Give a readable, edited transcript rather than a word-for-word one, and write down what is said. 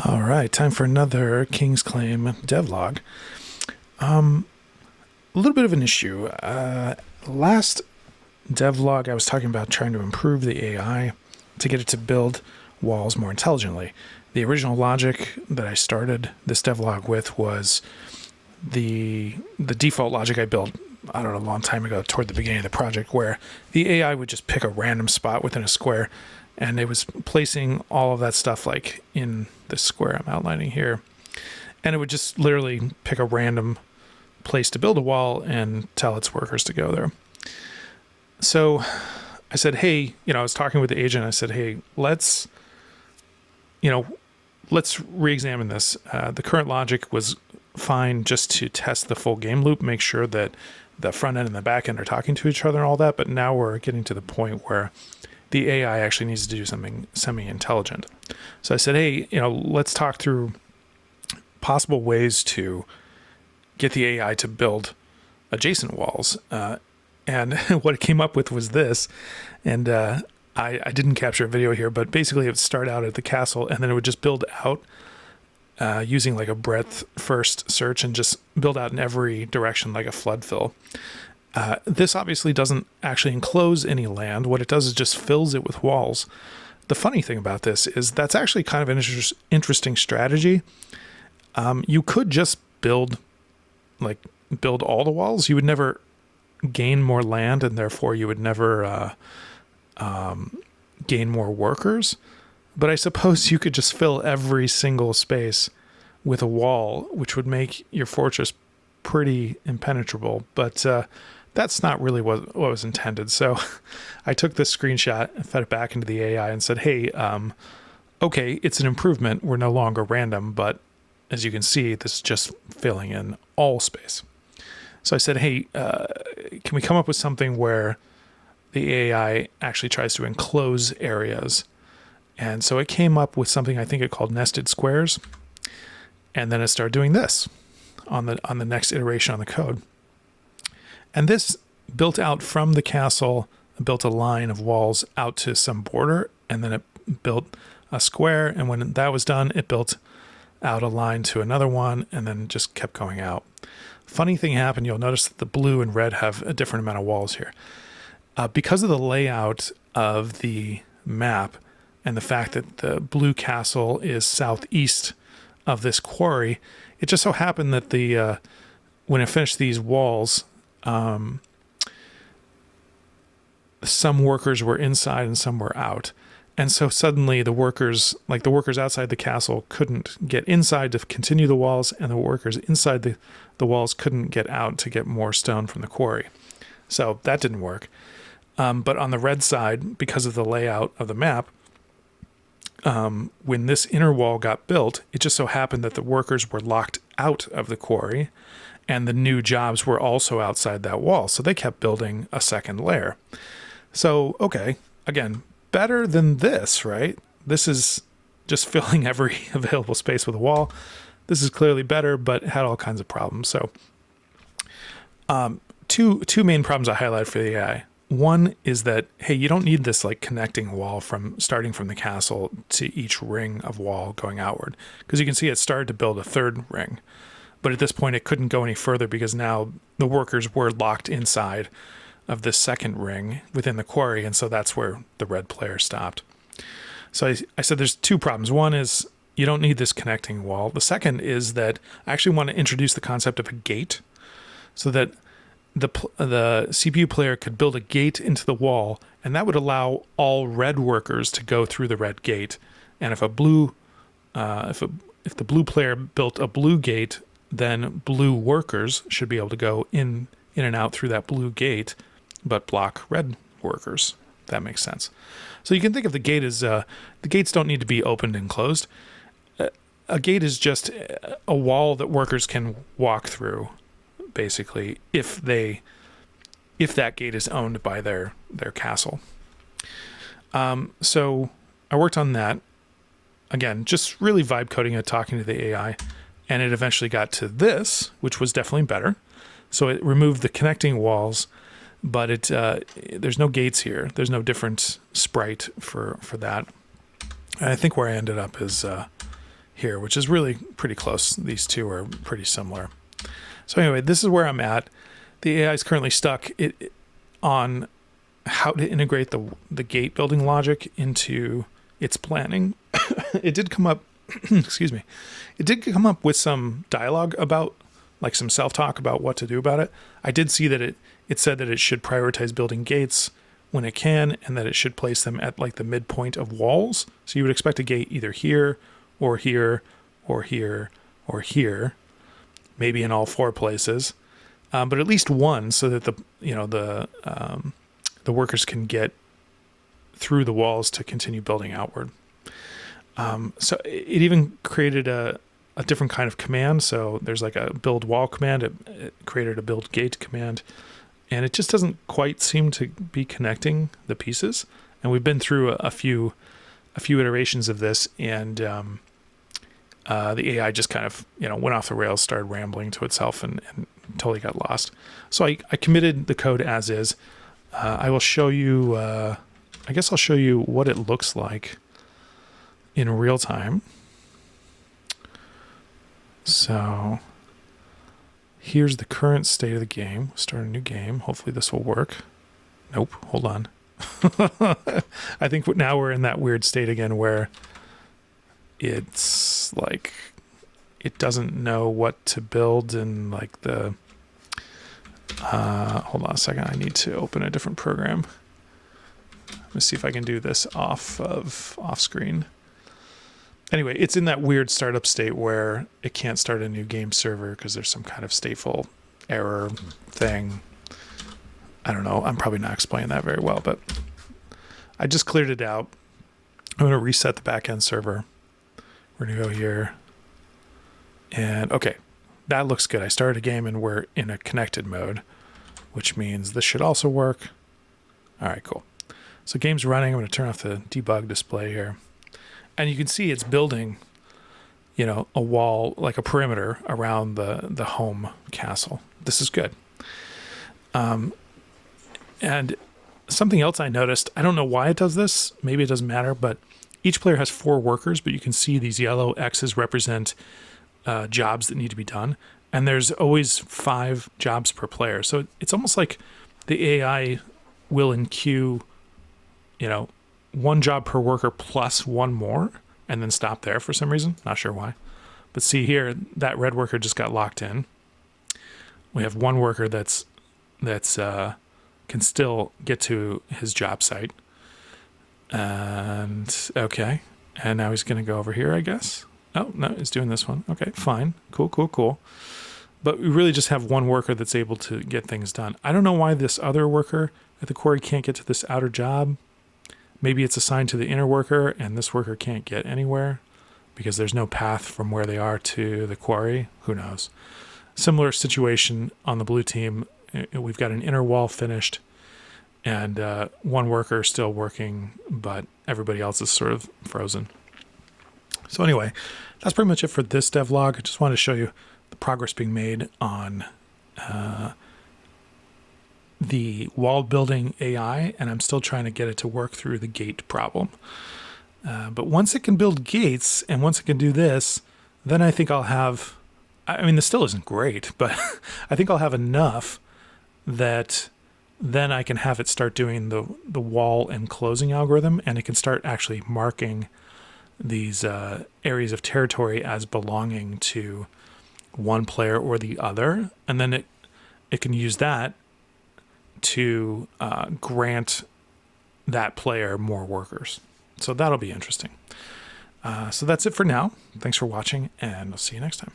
All right, time for another King's Claim devlog. A little bit of an issue. Last devlog, I was talking about trying to improve the AI to get it to build walls more intelligently. The original logic that I started this devlog with was the default logic I built, I don't know, a long time ago toward the beginning of the project, where the AI would just pick a random spot within a square, and it was placing all of that stuff like in the square I'm outlining here. And it would just literally pick a random place to build a wall and tell its workers to go there. So I said, hey, I was talking with the agent. I said, hey, let's re-examine this. The current logic was fine just to test the full game loop, make sure that the front end and the back end are talking to each other and all that. But now we're getting to the point where the AI actually needs to do something semi-intelligent. So I said, hey, let's talk through possible ways to get the AI to build adjacent walls. And what it came up with was this. And I didn't capture a video here, but basically it would start out at the castle and then it would just build out using like a breadth first search and just build out in every direction like a flood fill. This obviously doesn't actually enclose any land. What it does is just fills it with walls. The funny thing about this is that's actually kind of an interesting strategy. You could just build all the walls. You would never gain more land, and therefore you would never gain more workers. But I suppose you could just fill every single space with a wall, which would make your fortress pretty impenetrable. But that's not really what was intended. So I took this screenshot and fed it back into the AI and said, hey, okay, it's an improvement. We're no longer random, but as you can see, this is just filling in all space. So I said, hey, can we come up with something where the AI actually tries to enclose areas? And so it came up with something I think it called nested squares. And then it started doing this on the next iteration on the code. And this built out from the castle, built a line of walls out to some border, and then it built a square. And when that was done, it built out a line to another one, and then just kept going out. Funny thing happened. You'll notice that the blue and red have a different amount of walls here. Because of the layout of the map and the fact that the blue castle is southeast of this quarry, it just so happened that when it finished these walls, some workers were inside and some were out. And so suddenly the workers outside the castle couldn't get inside to continue the walls, and the workers inside the walls couldn't get out to get more stone from the quarry. So that didn't work. But on the red side, because of the layout of the map, when this inner wall got built, it just so happened that the workers were locked out of the quarry, and the new jobs were also outside that wall. So they kept building a second layer. So, okay, again, better than this, right? This is just filling every available space with a wall. This is clearly better, but had all kinds of problems. So two main problems I highlight for the AI. One is that, hey, you don't need this like connecting wall from starting from the castle to each ring of wall going outward, because you can see it started to build a third ring. But at this point, it couldn't go any further because now the workers were locked inside of this second ring within the quarry, and so that's where the red player stopped. So I said there's two problems. One is you don't need this connecting wall. The second is that I actually want to introduce the concept of a gate so that the CPU player could build a gate into the wall, and that would allow all red workers to go through the red gate. And if the blue player built a blue gate, then blue workers should be able to go in and out through that blue gate, but block red workers. That makes sense. So you can think of the gate as the gates don't need to be opened and closed. A gate is just a wall that workers can walk through, basically, if that gate is owned by their castle. So I worked on that. Again, just really vibe coding it, talking to the AI, and it eventually got to this, which was definitely better. So it removed the connecting walls, but there's no gates here. There's no different sprite for that. And I think where I ended up is here, which is really pretty close. These two are pretty similar. So anyway, this is where I'm at. The AI is currently stuck on how to integrate the gate building logic into its planning. It did come up, excuse me, it did come up with some dialogue about, like some self-talk about what to do about it. I did see that it said that it should prioritize building gates when it can, and that it should place them at like the midpoint of walls. So you would expect a gate either here or here or here or here, maybe in all four places, but at least one, so that the workers can get through the walls to continue building outward. So it even created a different kind of command. So there's like a build wall command. It created a build gate command, and it just doesn't quite seem to be connecting the pieces. And we've been through a few iterations of this, and the AI just kind of went off the rails, started rambling to itself, and totally got lost. So I committed the code as is. I will show you. I guess I'll show you what it looks like in real time. So here's the current state of the game. Start a new game. Hopefully this will work. Nope. Hold on. I think now we're in that weird state again where it's like it doesn't know what to build, and like the hold on a second. I need to open a different program. Let's see if I can do this off screen. Anyway, it's in that weird startup state where it can't start a new game server because there's some kind of stateful error thing. I don't know. I'm probably not explaining that very well, but I just cleared it out. I'm going to reset the backend server. We're going to go here. And okay, that looks good. I started a game and we're in a connected mode, which means this should also work. All right, cool. So game's running. I'm going to turn off the debug display here. And you can see it's building, a wall, like a perimeter around the home castle. This is good. And something else I noticed, I don't know why it does this. Maybe it doesn't matter, but each player has 4 workers, but you can see these yellow X's represent jobs that need to be done. And there's always 5 jobs per player. So it's almost like the AI will enqueue, 1 job per worker plus 1 more, and then stop there for some reason. Not sure why. But see here, that red worker just got locked in. We have 1 worker that's can still get to his job site. And okay. And now he's going to go over here, I guess. Oh, no, he's doing this one. Okay, fine. Cool. But we really just have 1 worker that's able to get things done. I don't know why this other worker at the quarry can't get to this outer job. Maybe it's assigned to the inner worker, and this worker can't get anywhere because there's no path from where they are to the quarry. Who knows? Similar situation on the blue team. We've got an inner wall finished, and 1 worker still working, but everybody else is sort of frozen. So anyway, that's pretty much it for this devlog. I just wanted to show you the progress being made on the wall building AI, and I'm still trying to get it to work through the gate problem. But once it can build gates, and once it can do this, then I think I'll have, this still isn't great, but I think I'll have enough that then I can have it start doing the wall and closing algorithm, and it can start actually marking these areas of territory as belonging to one player or the other, and then it can use that to grant that player more workers. So that'll be interesting. So that's it for now. Thanks for watching, and I'll see you next time.